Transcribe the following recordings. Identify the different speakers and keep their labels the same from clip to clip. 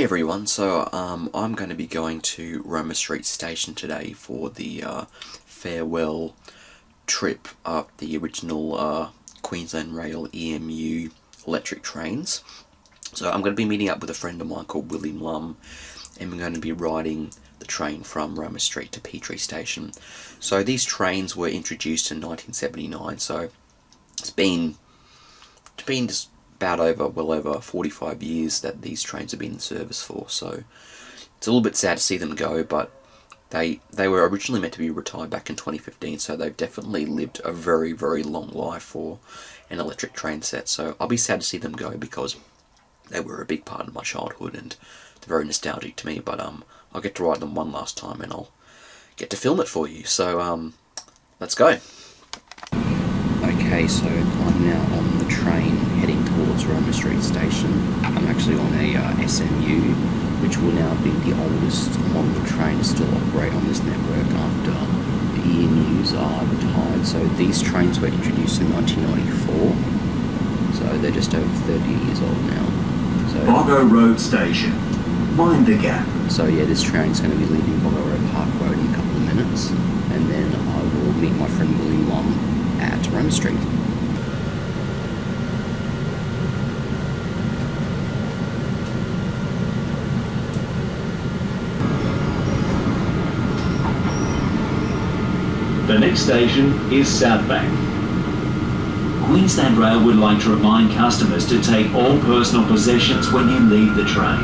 Speaker 1: everyone, so I'm going to be going to Roma Street Station today for the farewell trip of the original Queensland Rail EMU electric trains. So I'm going to be meeting up with a friend of mine called William Lumb, and we're going to be riding the train from Roma Street to Petrie Station. So these trains were introduced in 1979, so it's been just about well over 45 years that these trains have been in service for, so it's a little bit sad to see them go, but they were originally meant to be retired back in 2015, so they've definitely lived a very, very long life for an electric train set. So I'll be sad to see them go because they were a big part of my childhood and they're very nostalgic to me, but I'll get to ride them one last time and I'll get to film it for you, so let's go. Okay, so I'm now on the train heading towards Roma Street Station. I'm actually on a SMU, which will now be the oldest model train to still operate on this network after the EMUs are retired. So these trains were introduced in 1994, so they're just over 30 years old now. So,
Speaker 2: Boggo Road Station, mind the gap.
Speaker 1: So yeah, this train's going to be leaving Boggo Road Park Road in a couple of minutes, and then I will meet my friend William Lumb at Roma Street.
Speaker 2: The next station is South Bank. Queensland Rail would like to remind customers to take all personal possessions when you leave the train.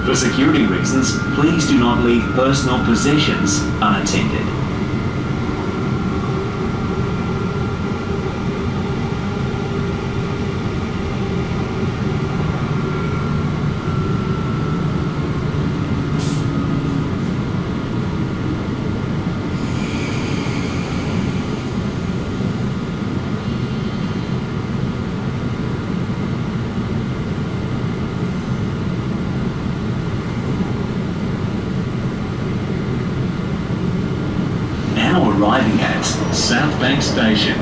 Speaker 2: For security reasons, please do not leave personal possessions unattended. Arriving at South Bank Station.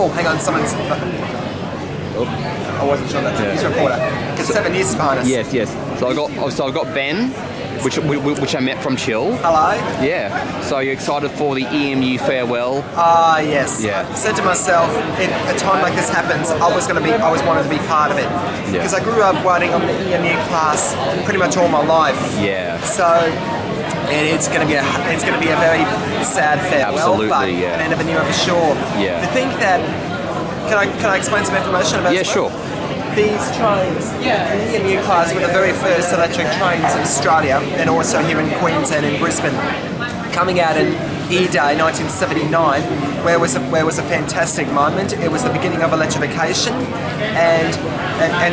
Speaker 3: Oh, hang on, someone's... Oh. I wasn't sure that's a reporter. Because 7 years is behind us.
Speaker 4: Yes. So I've got Ben, which I met from Chill.
Speaker 3: Hello.
Speaker 4: Yeah. So you're excited for the EMU farewell?
Speaker 3: Yes.
Speaker 4: Yeah.
Speaker 3: I said to myself, if a time like this happens, I always wanted to be part of it. Because I grew up riding on the EMU class pretty much all my life.
Speaker 4: Yeah.
Speaker 3: So it's going to be a very sad farewell.
Speaker 4: Absolutely,
Speaker 3: but
Speaker 4: yeah.
Speaker 3: I never knew for sure.
Speaker 4: Yeah.
Speaker 3: I think that can I explain some information about this?
Speaker 4: Yeah, sure.
Speaker 3: These trains, the EMU class were the very first electric trains in Australia and also here in Queensland and Brisbane, coming out in E-Day 1979, where was a fantastic moment. It was the beginning of electrification, and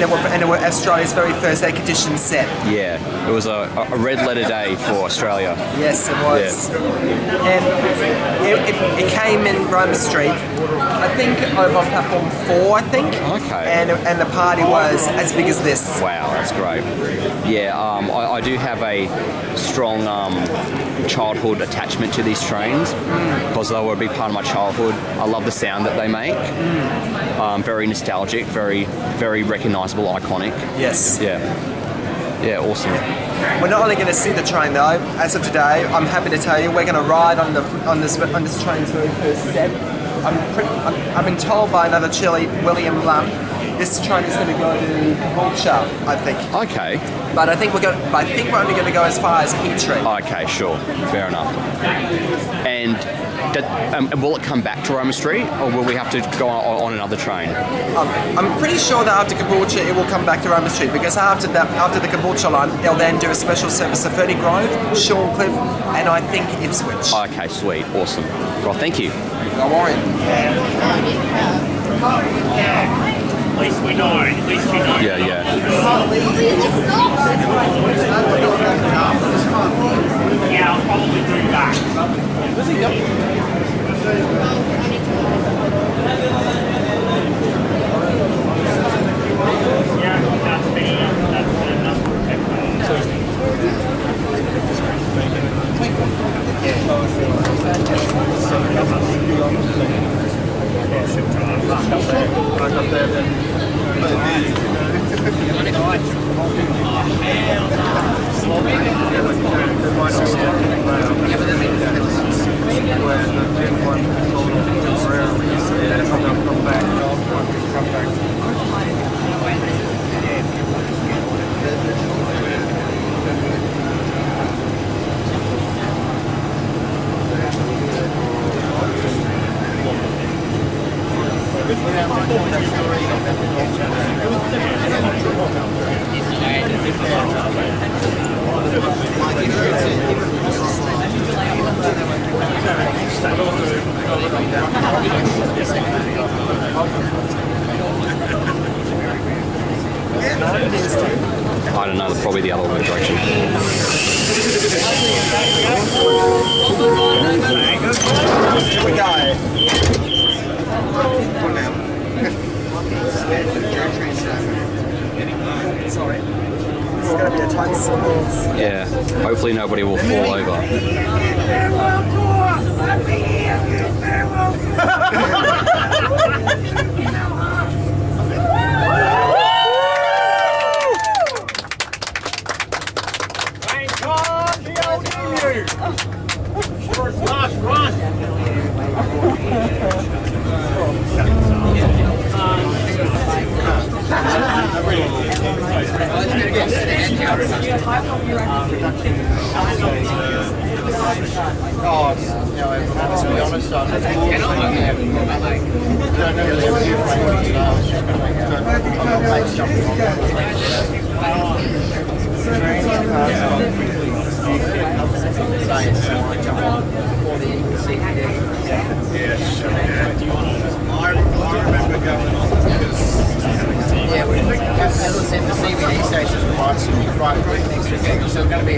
Speaker 3: it was Australia's very first air-conditioned set.
Speaker 4: Yeah, it was a red letter day for Australia.
Speaker 3: Yes, it was. And it came in Roma Street, I think over on platform 4, I think.
Speaker 4: Okay.
Speaker 3: And the party was as big as this.
Speaker 4: Wow, that's great. Yeah, I do have a strong childhood attachment to these trains because they were a big part of my childhood. I love the sound that they make. Very nostalgic, very, very recognisable, iconic.
Speaker 3: Yes.
Speaker 4: Yeah, awesome.
Speaker 3: We're not only going to see the train though. As of today, I'm happy to tell you we're going to ride on this train's very first step. I've been told by another Chile, William Lumb, this train is going to go to Caboolture, I think.
Speaker 4: Okay.
Speaker 3: But I think we're only going to go as far as Petrie.
Speaker 4: Okay, sure. Fair enough. And will it come back to Roma Street, or will we have to go on another train?
Speaker 3: I'm pretty sure that after Caboolture it will come back to Roma Street, because after the Caboolture line, they'll then do a special service to Ferny Grove, Shorncliffe, and I think Ipswich.
Speaker 4: Okay, sweet. Awesome. Well, thank you.
Speaker 3: No worry.
Speaker 5: At least we know.
Speaker 4: Yeah.
Speaker 5: Yeah, I'll probably bring back. Yeah, that's the number of
Speaker 4: I don't know, probably the other direction.
Speaker 3: Here we go. Sorry. This is going to be a tight squeeze.
Speaker 4: Yeah, hopefully nobody will fall over.
Speaker 5: Thank God, the old EMU. First last run.
Speaker 6: Yeah, we as I said, the CBD station is right next to it, so it's going to be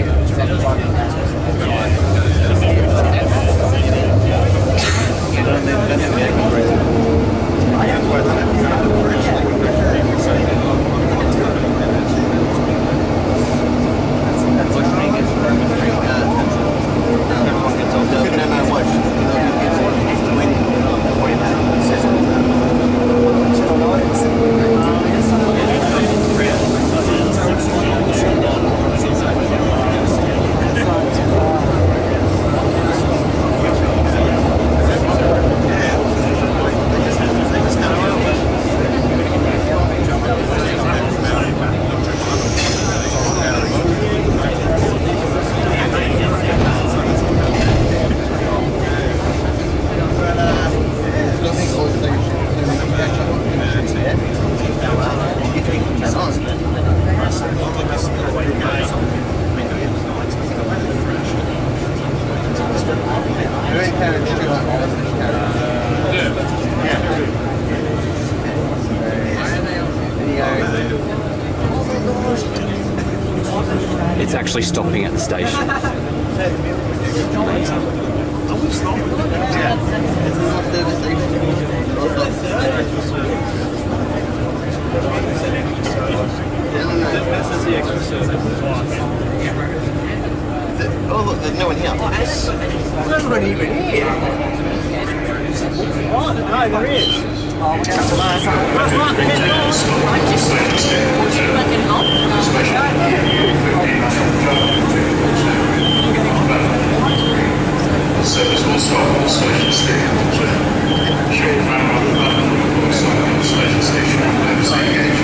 Speaker 4: It's actually stopping at the station.
Speaker 6: Oh look, there's no one here.
Speaker 3: There's not even here.
Speaker 5: Oh, no, there is.
Speaker 7: Service will stop at the station station. Short tramway will stop at the station station. Members engaged.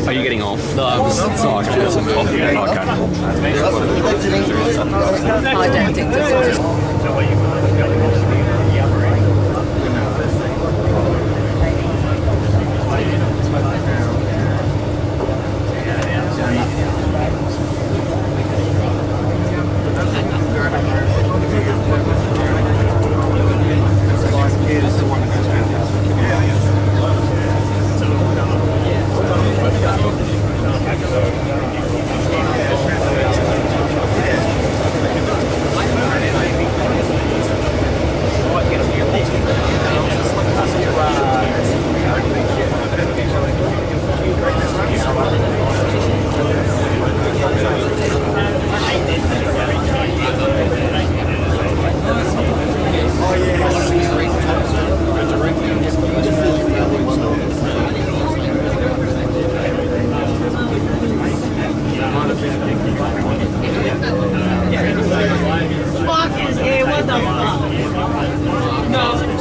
Speaker 4: Are you getting off? No, I was. Oh, okay. Okay.
Speaker 8: I don't think there's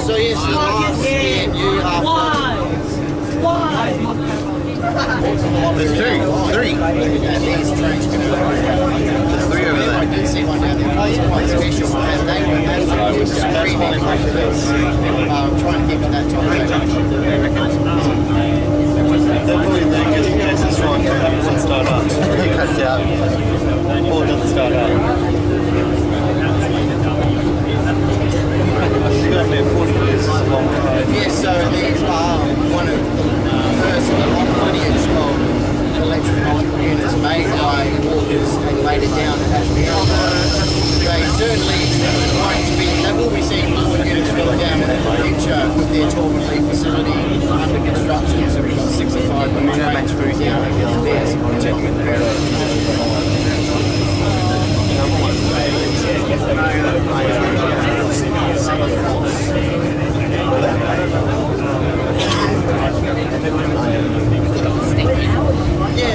Speaker 6: So yes, the last EMU There's three. And these trains can There's three over there. I do see one down there. It's quite special. And they were screaming like this. Trying to get to that time. They'll put it there just in case this one doesn't start up. It cuts out. Or it doesn't start up. Yes, so there's one of the first, a lot of money is called electric Yeah,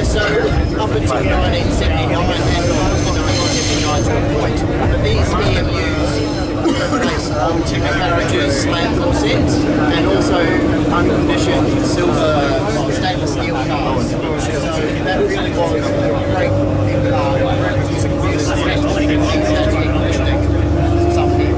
Speaker 6: so up until 1979 and 1979 to a point, but these EMUs replaced reduced slab door sets and also unconditioned silver stainless steel cars. So that really was a great stuff here.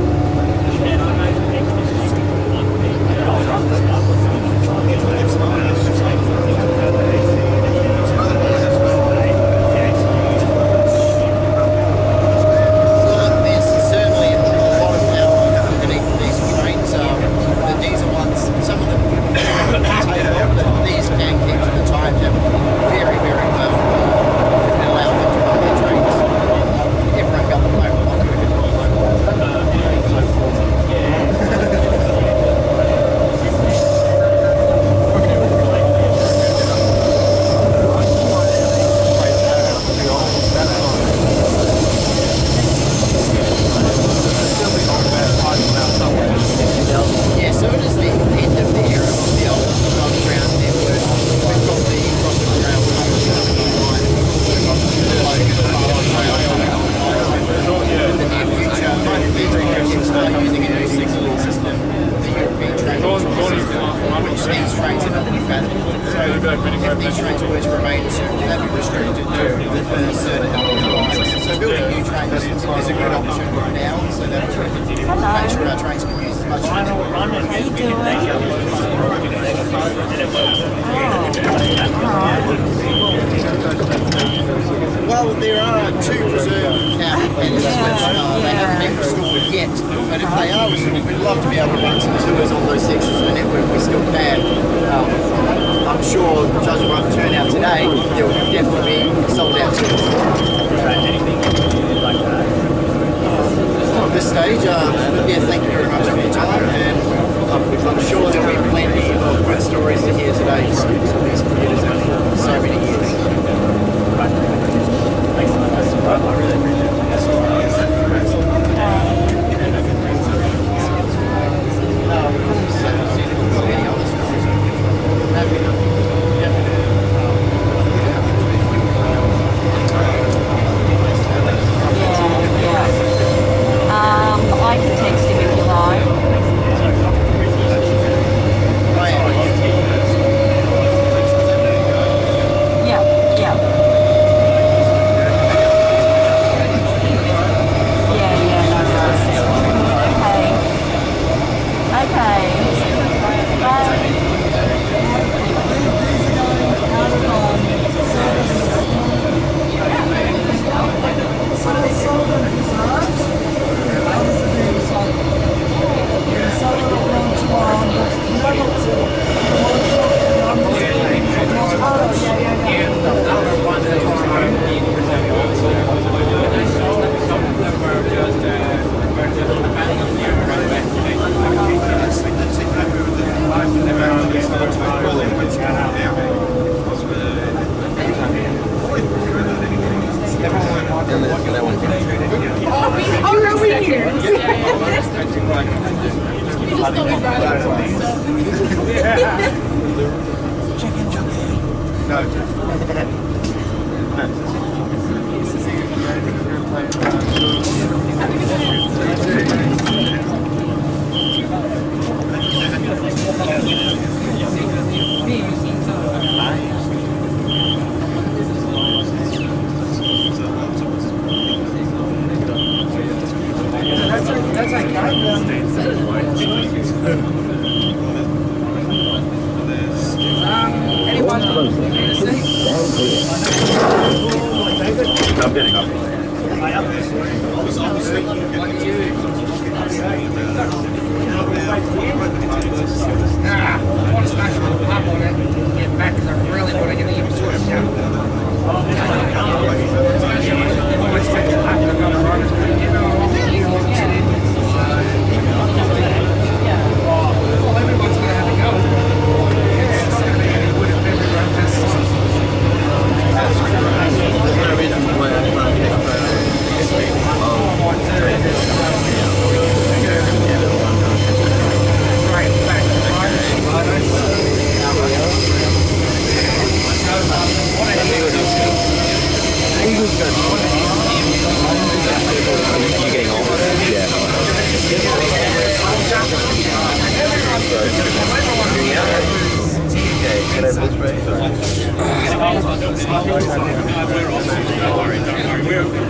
Speaker 6: Well, there are two preserved outfits which they haven't been restored yet, but if they are restored, we'd love to be able to run some tours on those sections of the network we still can. I'm sure, judging by the turnout today, there will definitely be sold out tours. At this stage, yeah, thank you very much for your time, and I'm sure there'll be plenty of good stories to hear today. These computers have for so many years.
Speaker 8: I can text him if you like. Yeah, yeah.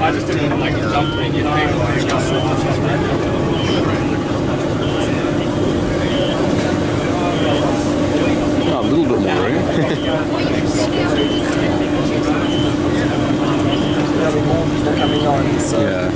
Speaker 5: I just didn't want to like jump in your thing.
Speaker 4: Oh, a little bit more room.
Speaker 3: There'll be more people coming on, so.
Speaker 4: Yeah.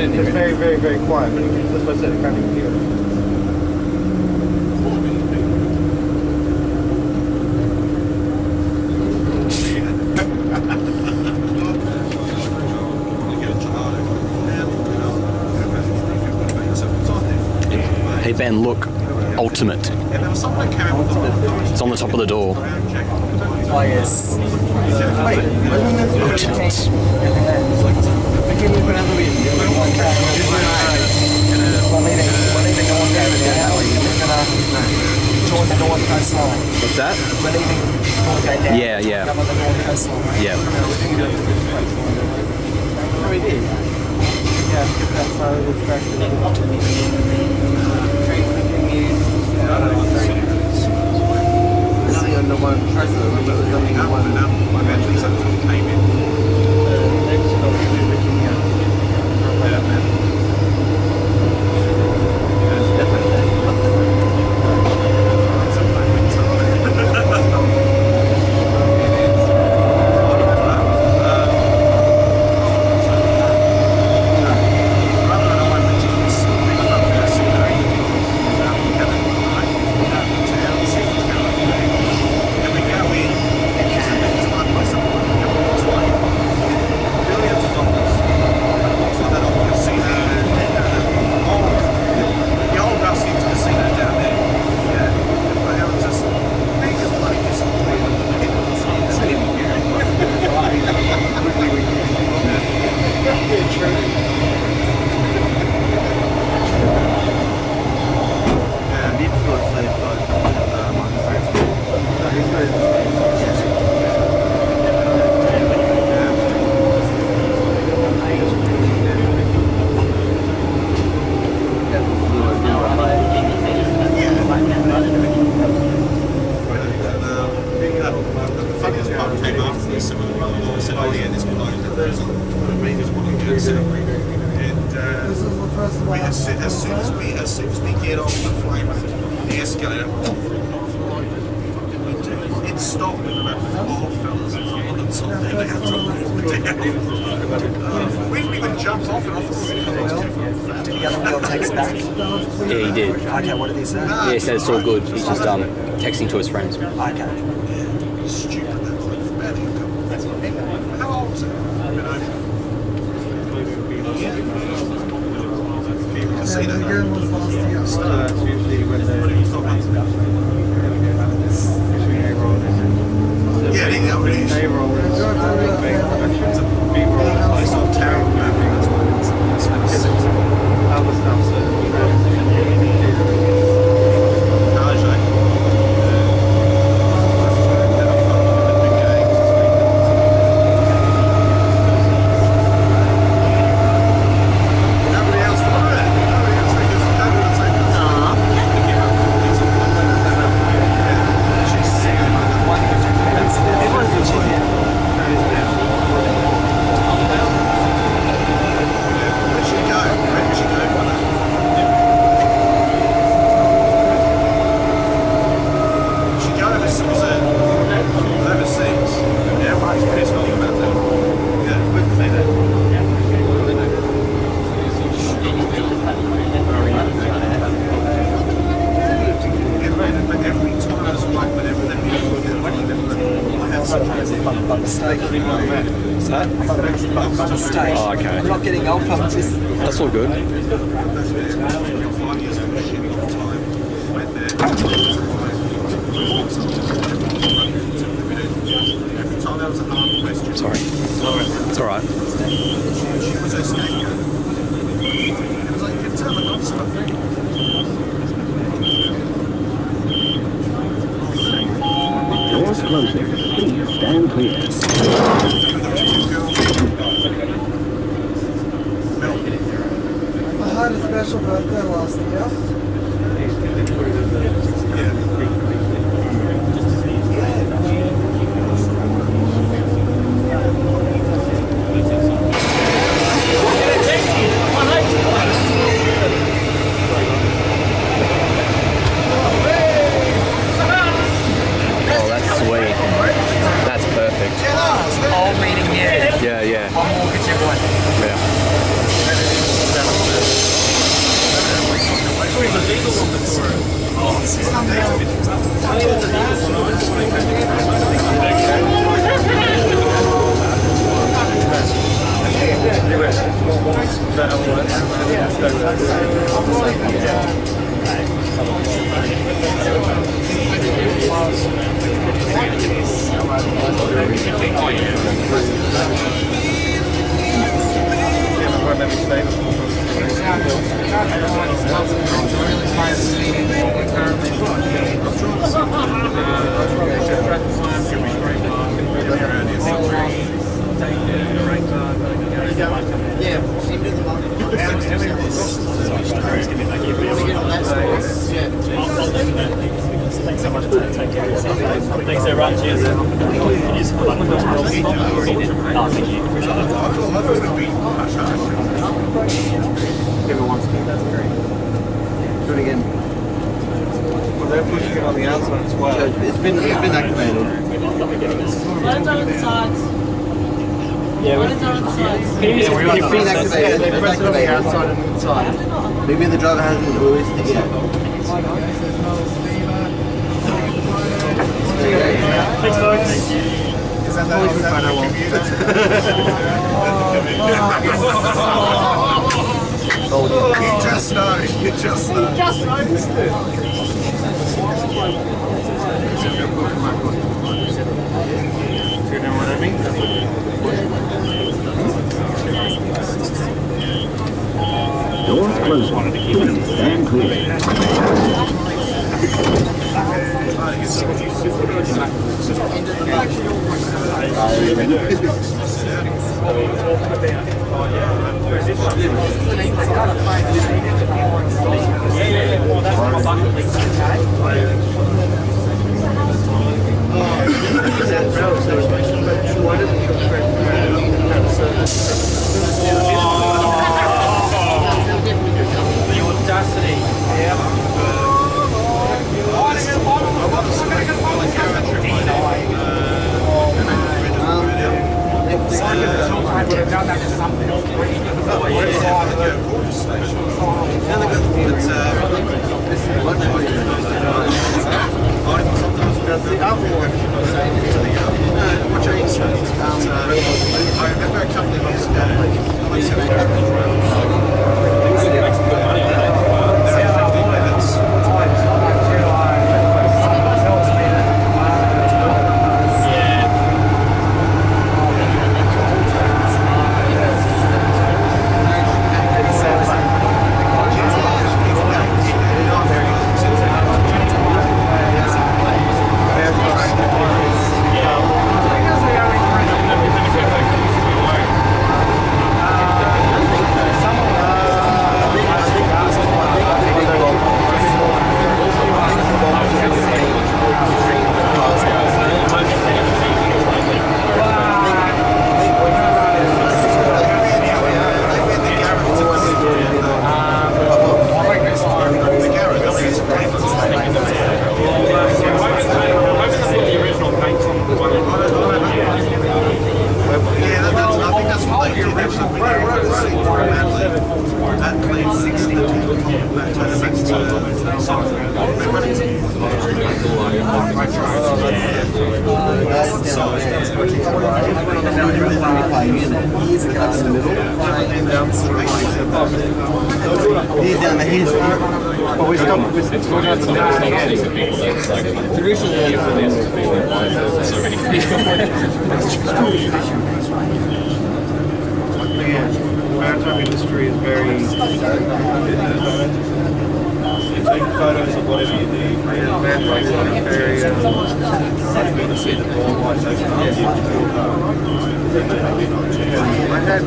Speaker 3: It's very, very, very quiet, but that's what I said, I can't even hear it.
Speaker 4: Hey Ben, look, ultimate. It's on the top of the door.
Speaker 3: Oh yes. Wait, join the North Coast line.
Speaker 4: What's that?
Speaker 3: We're leaving Northgate down.
Speaker 4: Yeah, yeah.
Speaker 3: Come on the North Coast line.
Speaker 4: Yeah.
Speaker 3: Oh, we did? Yeah, that's how it was back see on the one president, but there's only
Speaker 6: As soon as we get off the frame, the escalator, it stopped with about 4 fellas on the top there. They had to walk down. We even jumped off and I thought
Speaker 3: Did the other wheel text back?
Speaker 4: Yeah, he did.
Speaker 3: Okay, what did he say?
Speaker 4: Yeah, he said it's all good. He's just texting to his friends.
Speaker 3: Okay.
Speaker 6: stupid that was. How old was it? I see that.
Speaker 5: That's usually when they're
Speaker 6: Yeah, it is.
Speaker 5: A-roll is it's a B-roll. It's not terrible mapping, that's why it's other stuff's
Speaker 4: Oh, okay.
Speaker 3: I'm not getting old from this.
Speaker 4: That's all good. Sorry. It's alright.
Speaker 9: Doors closing. Please stand clear.
Speaker 3: I had a special birthday last year.
Speaker 4: Oh, that's sweet. That's perfect.
Speaker 3: Whole meeting here.
Speaker 4: Yeah, yeah.
Speaker 3: One mortgage everyone.
Speaker 4: Yeah.
Speaker 5: Thanks everyone, cheers.
Speaker 3: Do it again.
Speaker 5: Well, they're pushing it on the outside as well.
Speaker 3: It's been activated.
Speaker 8: Buttons are on the sides. Buttons are on the sides.
Speaker 3: It's been activated. It's activated on the outside and inside. Maybe the driver hasn't released it yet.
Speaker 5: Thanks, folks.
Speaker 6: Is that You just know. You just know.
Speaker 5: You know what I mean?
Speaker 9: Doors closing. Please stand clear.
Speaker 5: Why doesn't I remember a couple of months ago, maritime industry is very you take photos of whatever you need. Very I've been to see the ball lights open up. I had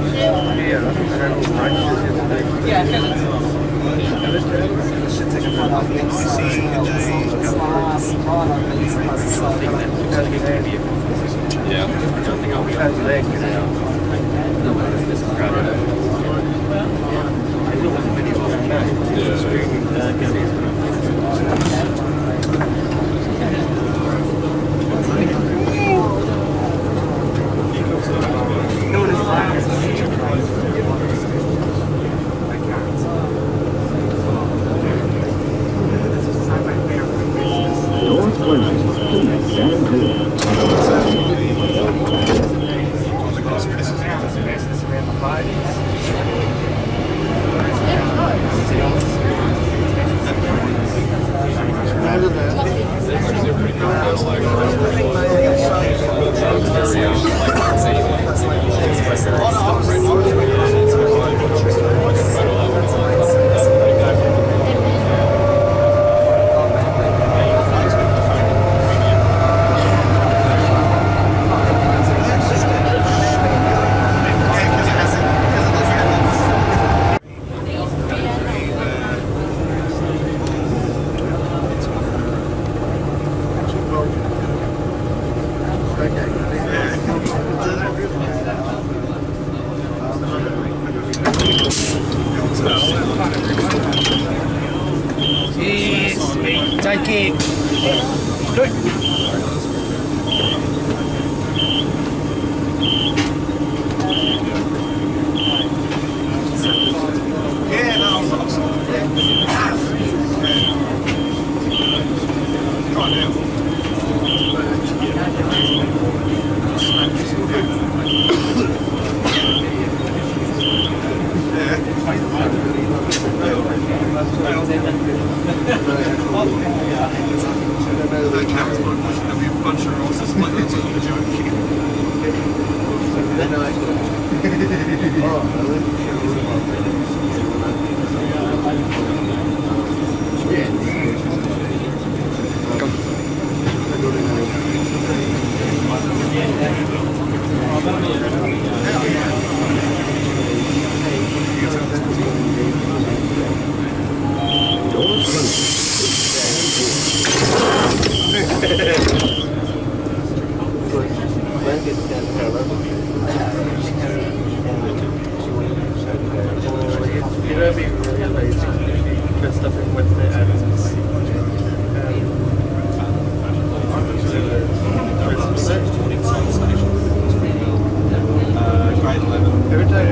Speaker 9: Doors closing. Please stand clear.
Speaker 3: Take it.
Speaker 5: Yeah, no, every time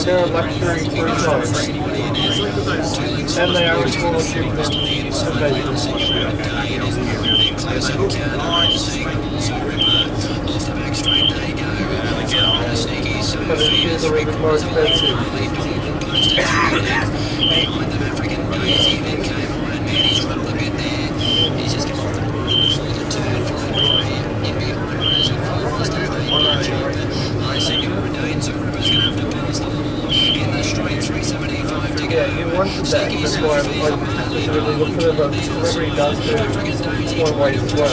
Speaker 5: They're a luxury cruise line, and they are full of people. But it is a little bit more expensive. Yeah, you wanted that, that's why I really look for them, whoever he does do one way as well.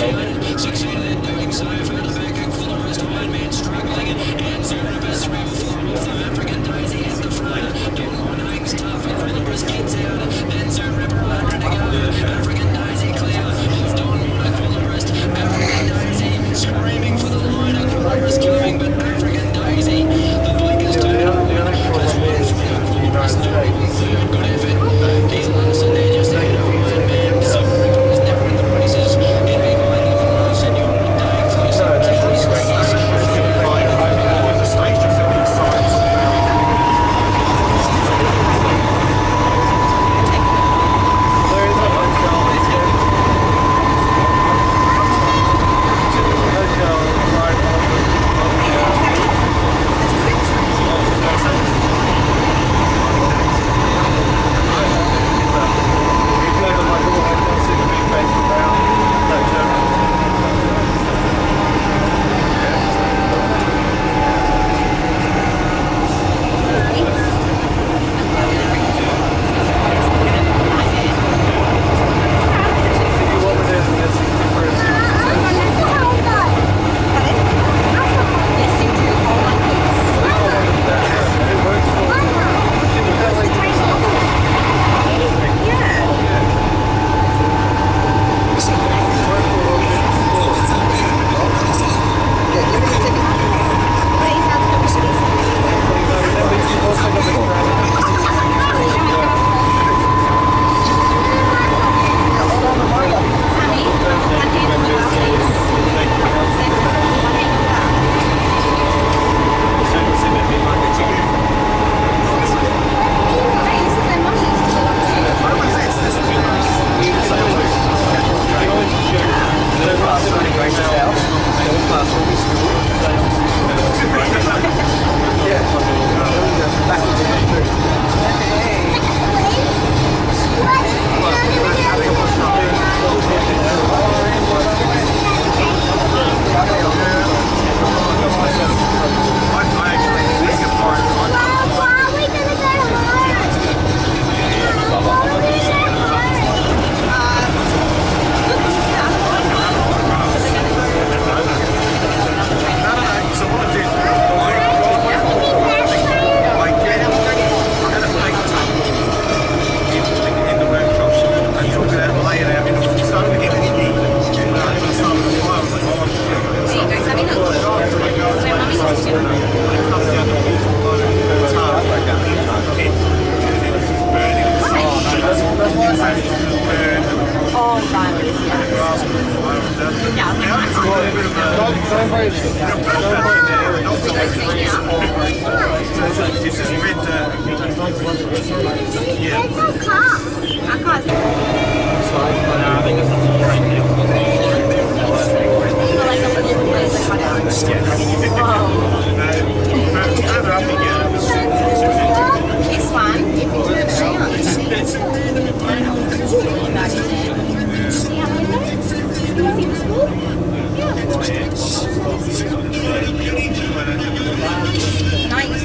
Speaker 10: Nice.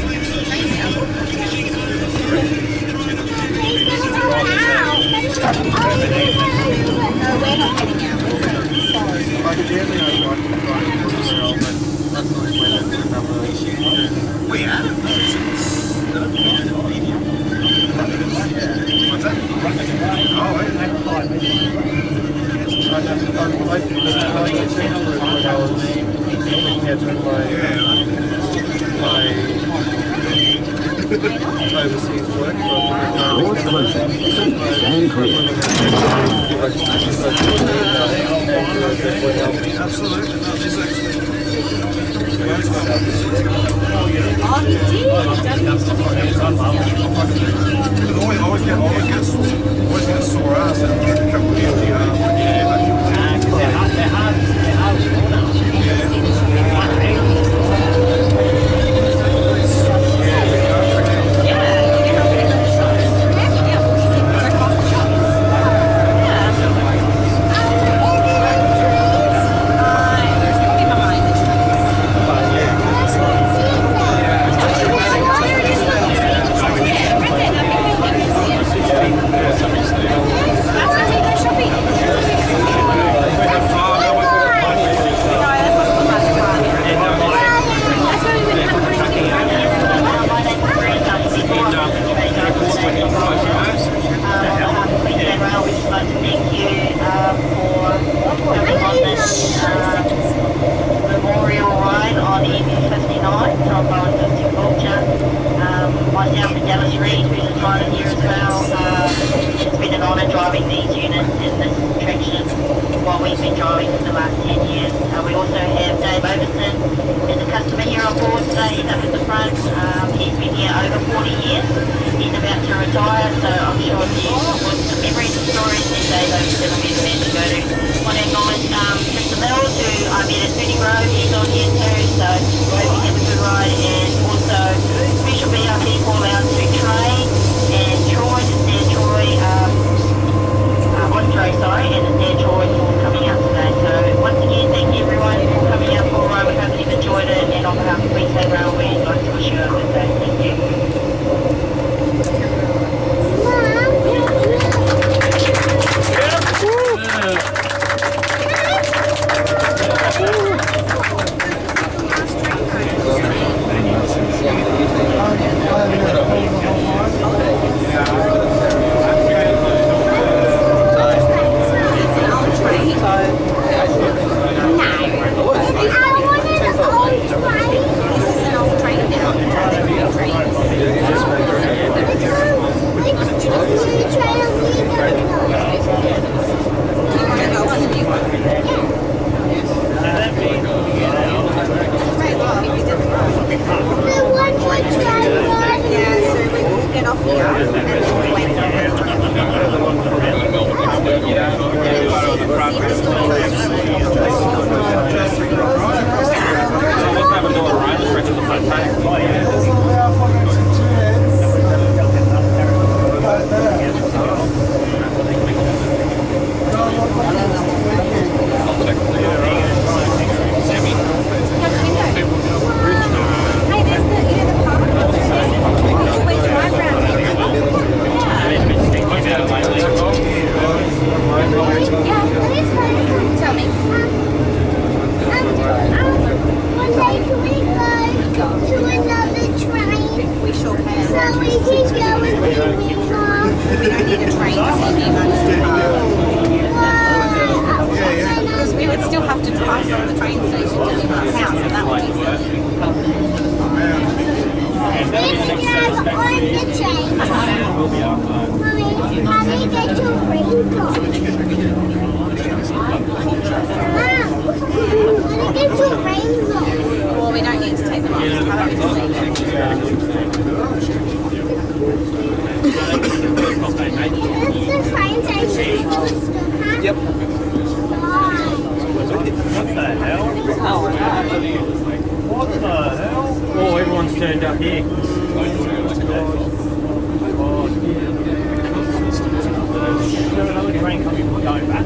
Speaker 9: closing. Please stand clear.
Speaker 5: Absolutely. No, there's actually.
Speaker 8: Oh, he did. Daddy used to be
Speaker 5: I always get a sore ass after a couple of years.
Speaker 8: they're
Speaker 10: Queensland Rail, we'd just like to thank you for coming on this memorial ride on EMU 59 from Caboolture. Myself and Dallas Reed, who's a driver here as well. It's been an honour driving these units in this attraction while we've been driving for the last 10 years. We also have Dave Overton as a customer here on board today. He's up at the front. He's been here over 40 years. He's about to retire, so I'm sure with some memories and stories that Dave Overton will be the man to go to. I want to acknowledge Mr. Mills, who I met at Mooney Grove. He's on here too, so hope you have a good ride. And also special VIP call out to Trey and Troy, his dad Troy, Andre, sorry, and his dad Troy for coming out today. So once again, thank you everyone for coming out for a ride. We hope you've enjoyed it, and on behalf of Queensland Rail, we'd like to wish you a good day. Thank you. Well, we don't need to take them off. It's the train station.
Speaker 3: Yep.
Speaker 8: What the hell? What the hell? Oh, everyone's turned up here. Another train coming going back.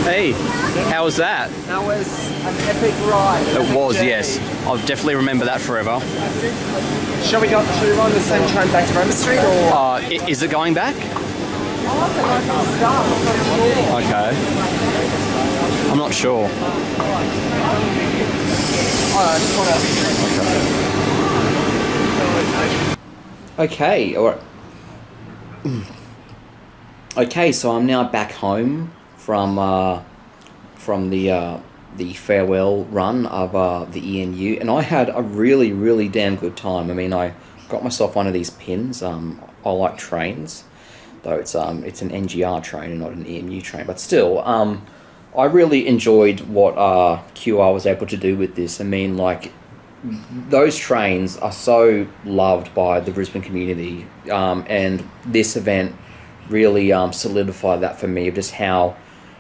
Speaker 4: Hey, how was that?
Speaker 3: That was an epic ride.
Speaker 4: It was, yes. I'll definitely remember that forever.
Speaker 3: Should we go on the same train back to Roma Street, or?
Speaker 4: Is it going back? Okay. I'm not sure.
Speaker 1: Okay, or okay, so I'm now back home from the farewell run of the EMU, and I had a really damn good time. I mean, I got myself one of these pins. I like trains, though it's an NGR train and not an EMU train, but still, I really enjoyed what QR was able to do with this. I mean, like, those trains are so loved by the Brisbane community, and this event really solidified that for me, of just how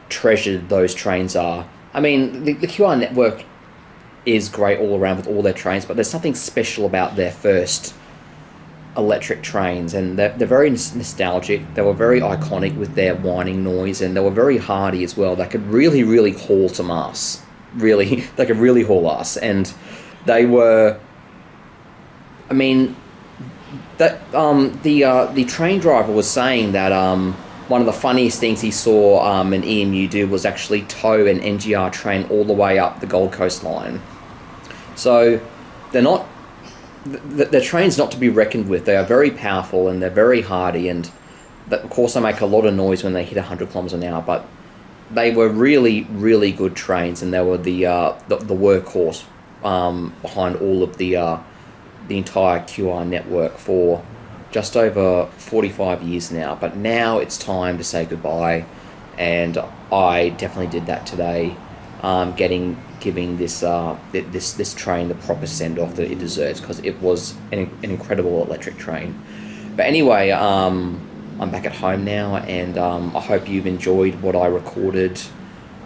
Speaker 1: treasured those trains are. I mean, the QR network is great all around with all their trains, but there's something special about their first electric trains, and they're very nostalgic. They were very iconic with their whining noise, and they were very hardy as well. They could really haul some ass. Really, they could really haul ass, and they were. I mean, that the train driver was saying that one of the funniest things he saw an EMU do was actually tow an NGR train all the way up the Gold Coast line. So they're not. The train's not to be reckoned with. They are very powerful and they're very hardy, and of course they make a lot of noise when they hit 100 kilometers an hour. But they were really good trains, and they were the workhorse behind all of the entire QR network for just over 45 years now. But now it's time to say goodbye, and I definitely did that today, giving this train the proper send-off that it deserves, because it was an incredible electric train. But anyway, I'm back at home now, and I hope you've enjoyed what I recorded.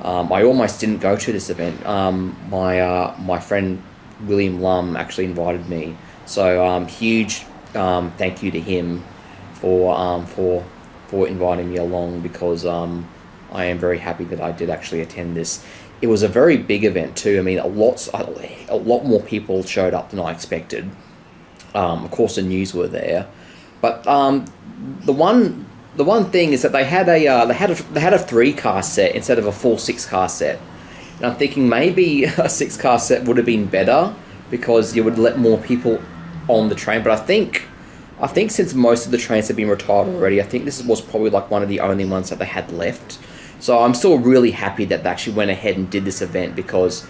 Speaker 1: I almost didn't go to this event. My friend William Lumb actually invited me, so huge thank you to him for inviting me along, because I am very happy that I did actually attend this. It was a very big event too. I mean, a lot more people showed up than I expected. Of course, the news were there, but the one thing is that they had a 3-car set instead of a full 6-car set. And I'm thinking maybe a 6-car set would have been better, because you would let more people on the train. But I think since most of the trains have been retired already, I think this was probably like one of the only ones that they had left. So I'm still really happy that they actually went ahead and did this event, because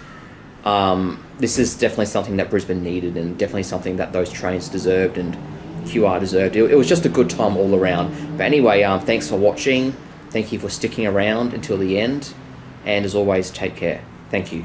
Speaker 1: this is definitely something that Brisbane needed, and definitely something that those trains deserved and QR deserved. It was just a good time all around. But anyway, thanks for watching. Thank you for sticking around until the end. And as always, take care. Thank you.